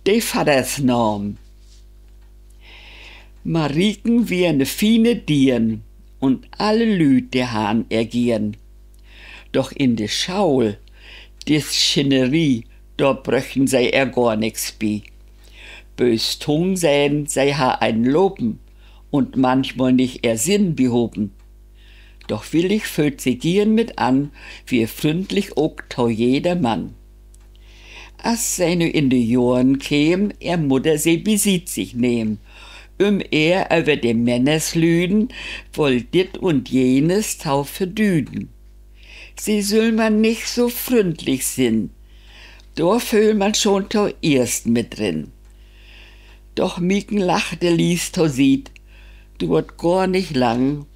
de Vatersnaam. Mariken wie ne fine Dien und alle Lüd de Hahn ergieren. Doch in de Schaul, des Schinerie, da bröchen sei gar nix bi. Bös Tung sein, sei ha ein Loben und manchmal nicht Sinn behoben. Doch willig füllt sie gieren mit an, wie freundlich ook tau jeder Mann. As seine in de Joren käm, Mutter se besieht sich nehm, über de Männers lüden, wollt dit und jenes tau verdüden. Sie soll man nicht so freundlich sinn, da fühl man schon tau erst mit drin. Doch Mieken lachte ließ tau sieht, dauert gar nicht lang,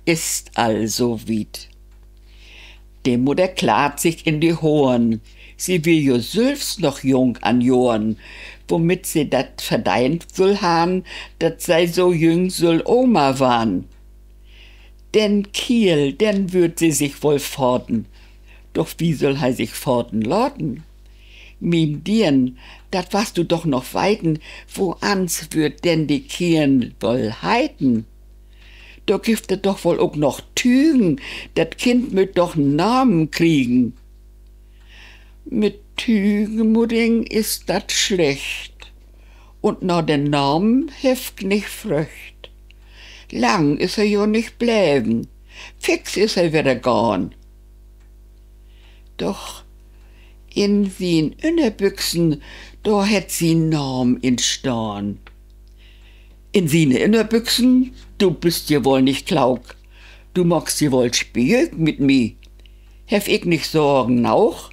ist also wied. De Mutter klagt sich in die Horen, sie will jo selbst noch jung an Joren, womit sie dat verdeint soll han, dat sei so jüng soll Oma waren. Den Kiel, den würd sie sich wohl forten, doch wie soll he sich forten loten? Mien Dirn, dat warst du doch noch weiten, wo ans würd denn die Kielen wohl heiten? Da gibt es doch wohl auch noch Tügen, dat Kind möt doch n Namen kriegen. Mit Tügenmudding ist dat schlecht, und na den Namen heft nicht fröcht. Lang is jo nicht bleiben, fix is wieder gone. Doch in sien Innerbüchsen, da hätt sie n Namen in Storn. In sine Innerbüchsen, du bist ja wohl nicht klaug, du magst ja wohl spielen mit mi. Hef ich nicht Sorgen auch?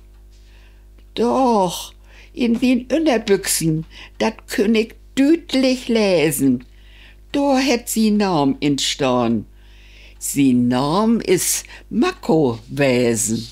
Doch, in den Innerbüchsen, dat könn ich dütlich lesen. Da hätt sie Namen in Storn. Sie Namen is Makko wesen.